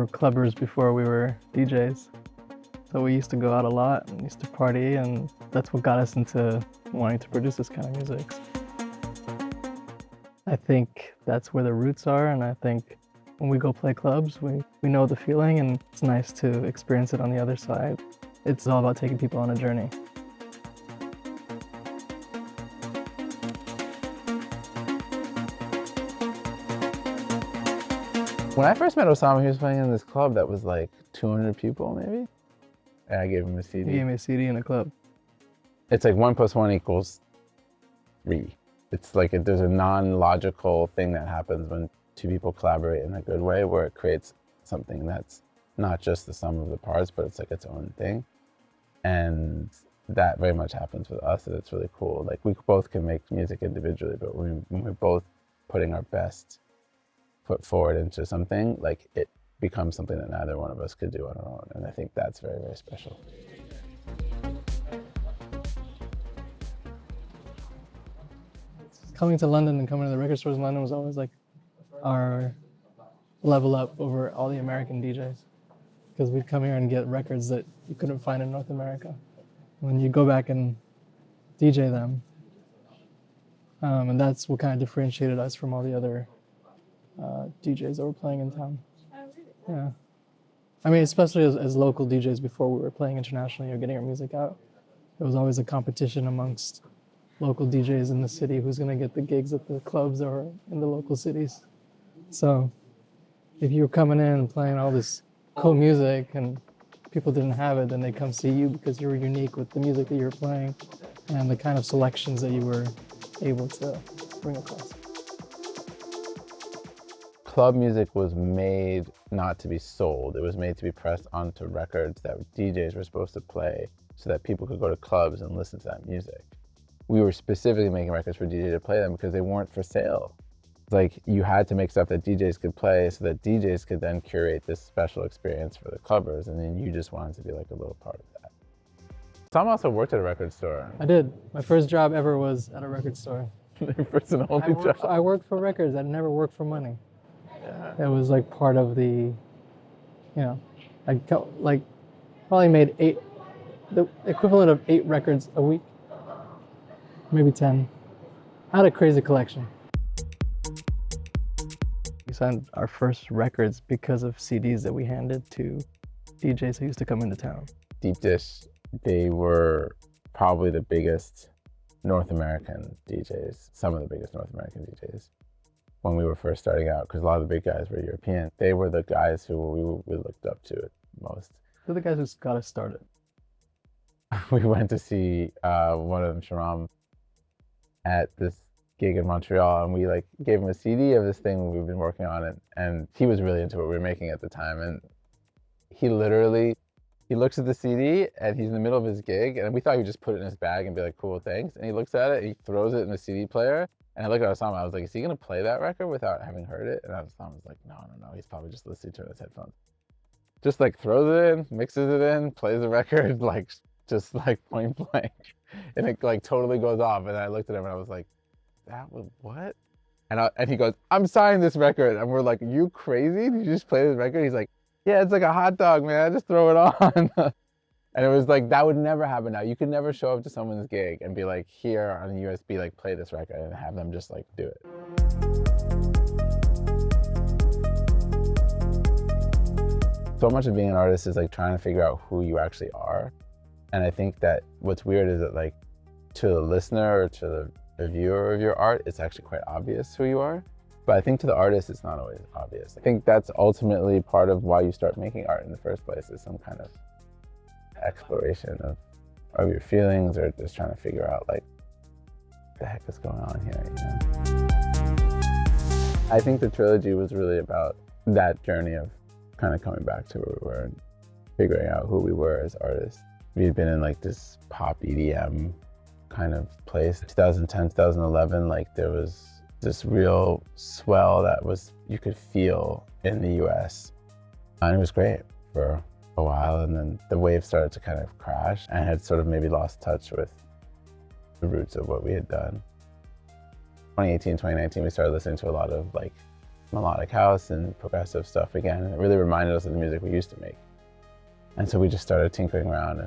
were clubbers before we were DJs. So we used to go out a lot and used to party, and that's what got us into wanting to produce this kind of music. I think that's where the roots are, and I think when we go play clubs, we know the feeling, and it's nice to experience it on the other side. It's all about taking people on a journey. When I first met Ossama, he was playing in this club that was like 200 people maybe. And I gave him a CD. He gave me a CD in a club. It's like 1 + 1 = 3. It's like there's a non-logical thing that happens when two people collaborate in a good way, where it creates something that's not just the sum of the parts, but it's like its own thing. And that very much happens with us, and it's really cool. Like, we both can make music individually, but when we're both putting our best foot forward into something, like, it becomes something that neither one of us could do on our own. And I think that's very, very special. Coming to London and coming to the record stores in London was always like our level up over all the American DJs. Because we'd come here and get records that you couldn't find in North America. When you go back and DJ them, and that's what kind of differentiated us from all the other DJs that were playing in town. Yeah. I mean, especially as local DJs before we were playing internationally or getting our music out, it was always a competition amongst local DJs in the city who's going to get the gigs at the clubs or in the local cities. So if you were coming in and playing all this cool music and people didn't have it, then they come see you because you were unique with the music that you were playing and the kind of selections that you were able to bring across. Club music was made not to be sold. It was made to be pressed onto records that DJs were supposed to play so that people could go to clubs and listen to that music. We were specifically making records for DJs to play them because they weren't for sale. Like, you had to make stuff that DJs could play so that DJs could then curate this special experience for the clubbers, and then you just wanted to be like a little part of that. Tom also worked at a record store. I did. My first job ever was at a record store. Your first and only job. I worked for records. I never worked for money. Yeah. It was like part of the, you know, I like probably made the equivalent of 8 records a week, maybe 10. I had a crazy collection. We signed our first records because of CDs that we handed to DJs who used to come into town. Deep Dish, they were probably the biggest North American DJs, some of the biggest North American DJs when we were first starting out, because a lot of the big guys were European. They were the guys who we looked up to most. They're the guys who got us started. We went to see one of them, Sharam, at this gig in Montreal, and we like gave him a CD of this thing we've been working on, and he was really into what we were making at the time, and he looks at the CD and he's in the middle of his gig, and we thought he would just put it in his bag and be like, cool, thanks, and he looks at it and he throws it in the CD player, and I looked at Ossama, I was like, is he gonna play that record without having heard it? And Ossama was like, no, he's probably just listening to it in his headphones. Just like throws it in, mixes it in, plays the record, like just like point blank, and it like totally goes off, and I looked at him and I was like, that was what? And he goes, I'm signing this record. And we're like, you crazy? Did you just play this record? He's like, yeah, it's like a hot dog, man. Just throw it on. And it was like, that would never happen now. You could never show up to someone's gig and be like, here on a USB, like play this record, and have them just like do it. So much of being an artist is like trying to figure out who you actually are. And I think that what's weird is that, like, to the listener or to the viewer of your art, it's actually quite obvious who you are. But I think to the artist, it's not always obvious. I think that's ultimately part of why you start making art in the first place, is some kind of exploration of your feelings, or just trying to figure out, like, what the heck is going on here, you know? I think the trilogy was really about that journey of kind of coming back to where we were and figuring out who we were as artists. We had been in like this pop EDM kind of place. 2010, 2011, like there was this real swell that you could feel in the US. And it was great for a while, and then the wave started to kind of crash and had sort of maybe lost touch with the roots of what we had done. 2018, 2019, we started listening to a lot of like melodic house and progressive stuff again. It really reminded us of the music we used to make. And so we just started tinkering around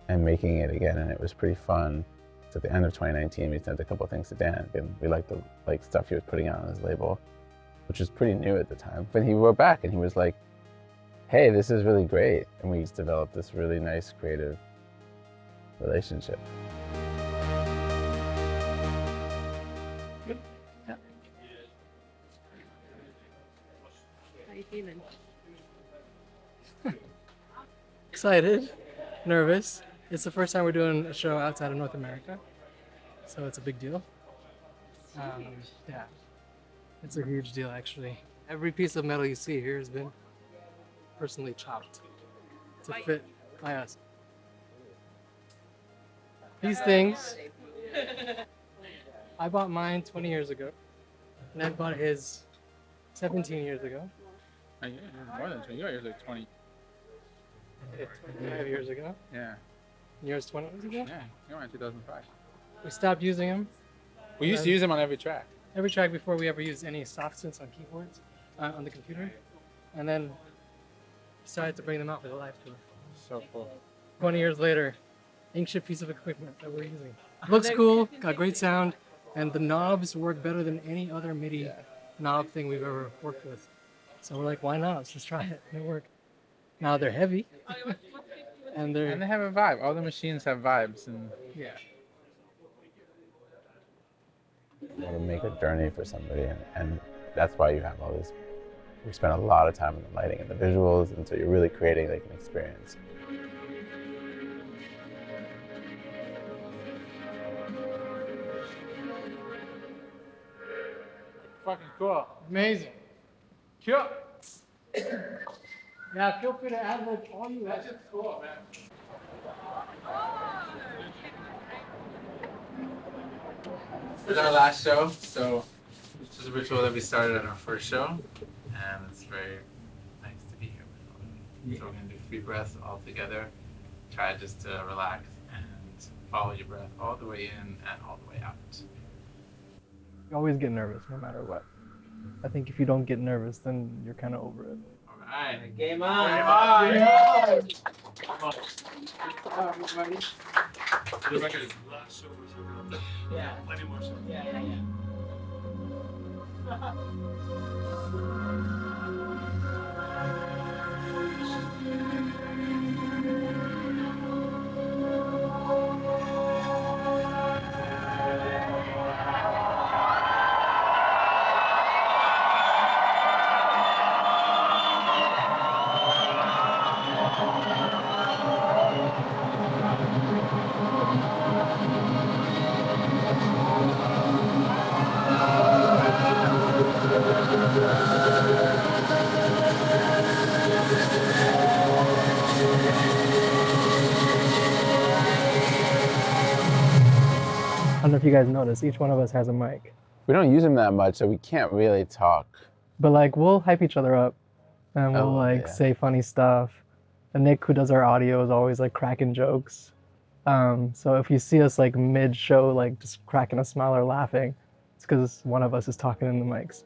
and making it again, and it was pretty fun. So at the end of 2019, we sent a couple of things to Dan, and we liked the stuff he was putting out on his label, which was pretty new at the time. But he wrote back and he was like, hey, this is really great. And we just developed this really nice creative relationship. Good. Yeah. How you feeling? Excited, nervous. It's the first time we're doing a show outside of North America, so it's a big deal. Yeah, it's a huge deal actually. Every piece of metal you see here has been personally chopped to fit by us. These things, I bought mine 20 years ago. Ned bought his 17 years ago. More than 20. Yours like 20. 25 years ago. Yeah. Yours 20 years ago? Yeah. You were in 2005. We stopped using them. We used to use them on every track. Every track before we ever used any soft synths on keyboards, on the computer. And then decided to bring them out for the live tour. So cool. 20 years later, ancient piece of equipment that we're using. Looks cool, got great sound, and the knobs work better than any other MIDI knob thing we've ever worked with. So we're like, why not? Let's just try it. They work. Now they're heavy, and And they have a vibe. All the machines have vibes. And yeah. You want to make a journey for somebody, and that's why you have all this. We spend a lot of time on the lighting and the visuals, and so you're really creating like an experience. fucking cool. Amazing. Cool. Yeah, feel free to add like all you That's just cool, man. This is our last show, so this is a ritual that we started at our first show, and it's very nice to be here with all of you. So we're gonna do 3 breaths all together. Try just to relax and follow your breath all the way in and all the way out. You always get nervous no matter what. I think if you don't get nervous, then you're kind of over it. All right. Game on! Game on! Yeah. Come on. Everybody. The record is Yeah. plenty more so. Yeah. I don't know if you guys noticed, each one of us has a mic. We don't use them that much, so we can't really talk. But like, we'll hype each other up, and we'll say funny stuff. And Nick, who does our audio, is always like cracking jokes. So if you see us like mid-show, like just cracking a smile or laughing, it's because one of us is talking in the mics.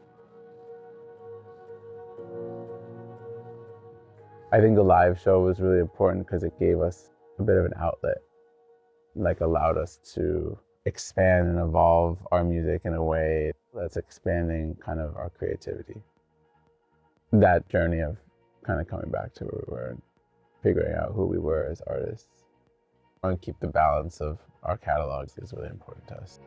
I think the live show was really important because it gave us a bit of an outlet, like allowed us to expand and evolve our music in a way that's expanding kind of our creativity. That journey of kind of coming back to where we were and figuring out who we were as artists. And keep the balance of our catalogs is really important to us.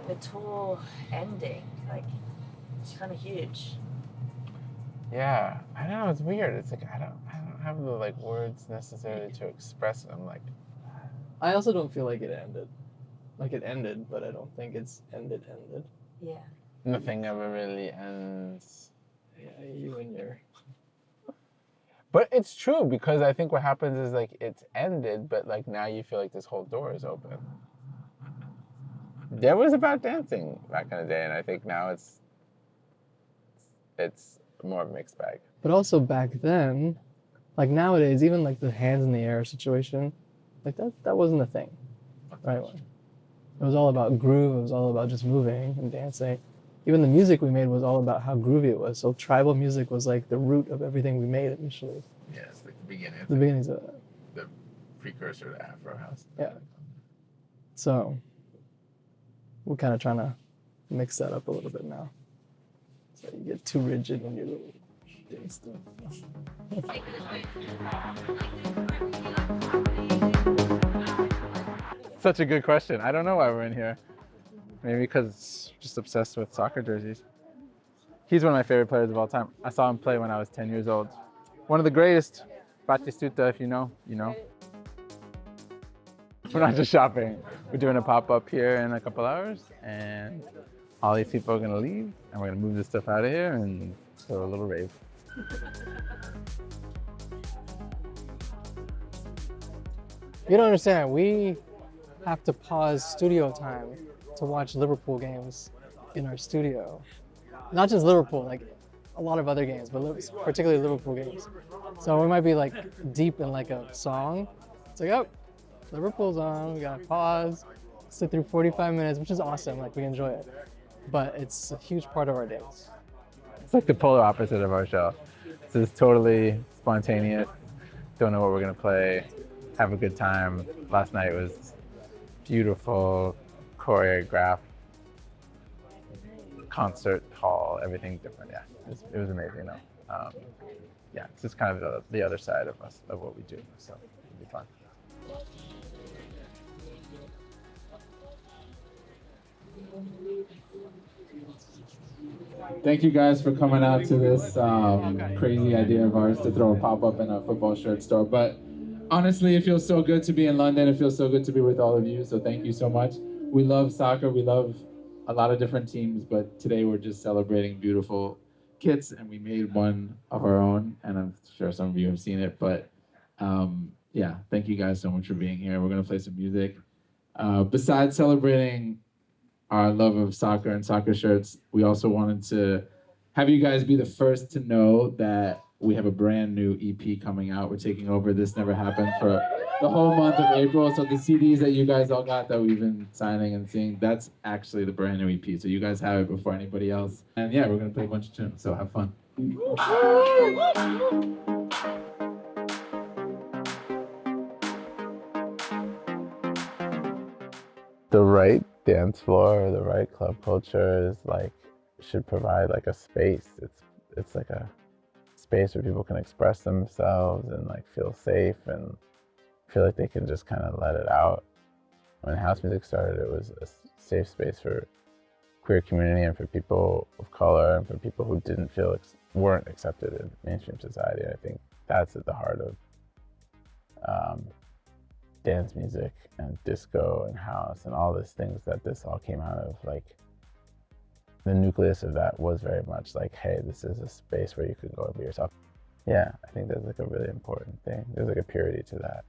The tour ending, like, it's kind of huge. Yeah, I don't know, it's weird. It's like I don't have the like words necessarily to express it. I'm like, I also don't feel like it ended. Like it ended, but I don't think it's ended. Yeah. nothing ever really ends. Yeah, you and your... But it's true because I think what happens is like it's ended, but like now you feel like this whole door is open. There was about dancing back in the day, and I think now it's more of a mixed bag. But also back then, like nowadays, even like the hands in the air situation, like that wasn't a thing, right? It was all about groove. It was all about just moving and dancing. Even the music we made was all about how groovy it was. So tribal music was like the root of everything we made initially. Yeah, it's like the beginning. The beginnings of it. The precursor to Afro House. Yeah. So we're kind of trying to mix that up a little bit now. So you get too rigid when you're little doing stuff. Such a good question. I don't know why we're in here. Maybe because just obsessed with soccer jerseys. He's one of my favorite players of all time. I saw him play when I was 10 years old. One of the greatest. Batistuta, if you know, you know. We're not just shopping. We're doing a pop-up here in a couple hours, and all these people are gonna leave, and we're gonna move this stuff out of here and throw a little rave. You don't understand. We have to pause studio time to watch Liverpool games in our studio. Not just Liverpool, like a lot of other games, but particularly Liverpool games. So we might be like deep in like a song. It's like, oh, Liverpool's on, we gotta pause, sit through 45 minutes, which is awesome, like we enjoy it. But it's a huge part of our days. It's like the polar opposite of our show. This is totally spontaneous. Don't know what we're gonna play, have a good time. Last night was beautiful, choreographed, concert hall, everything different. Yeah, it was amazing. Yeah, it's just kind of the other side of us, of what we do. So it'll be fun. Thank you guys for coming out to this crazy idea of ours to throw a pop-up in a football shirt store. But honestly, it feels so good to be in London. It feels so good to be with all of you. So thank you so much. We love soccer. We love a lot of different teams, but today we're just celebrating beautiful kits, and we made one of our own, and I'm sure some of you have seen it. But yeah, thank you guys so much for being here. We're gonna play some music. Besides celebrating our love of soccer and soccer shirts, we also wanted to have you guys be the first to know that we have a brand new EP coming out. We're taking over This Never Happened for the whole month of April. So the CDs that you guys all got that we've been signing and seeing, that's actually the brand new EP. So you guys have it before anybody else. And yeah, we're gonna play a bunch of tunes, so have fun. The right dance floor or the right club culture is like, should provide like a space. It's like a space where people can express themselves and like feel safe and feel like they can just kind of let it out. When house music started, it was a safe space for queer community and for people of color and for people who didn't feel weren't accepted in mainstream society. I think that's at the heart of dance music and disco and house and all these things that this all came out of. Like the nucleus of that was very much like, hey, this is a space where you can go and be yourself. Yeah, I think there's like a really important thing. There's like a purity to that.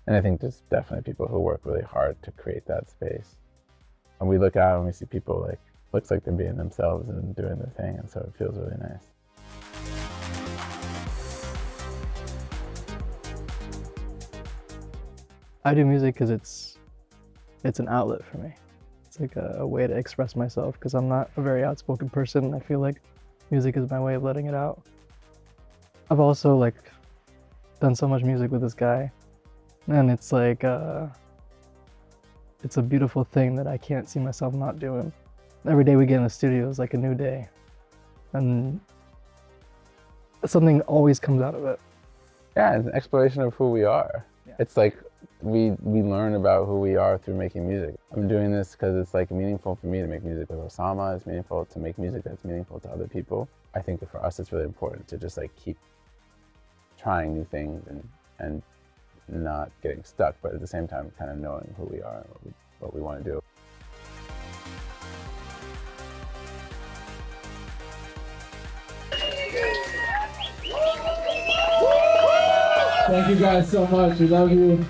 And I think there's definitely people who work really hard to create that space. And we look out and we see people like, looks like they're being themselves and doing their thing, and so it feels really nice. I do music because it's an outlet for me. It's like a way to express myself because I'm not a very outspoken person, and I feel like music is my way of letting it out. I've also like done so much music with this guy, and it's like it's a beautiful thing that I can't see myself not doing. Every day we get in the studio is like a new day, and something always comes out of it. Yeah, it's an exploration of who we are. Yeah. It's like we learn about who we are through making music. I'm doing this because it's like meaningful for me to make music with Ossama. It's meaningful to make music that's meaningful to other people. I think that for us it's really important to just like keep trying new things and not getting stuck, but at the same time kind of knowing who we are and what we want to do. Thank you guys so much. We love you.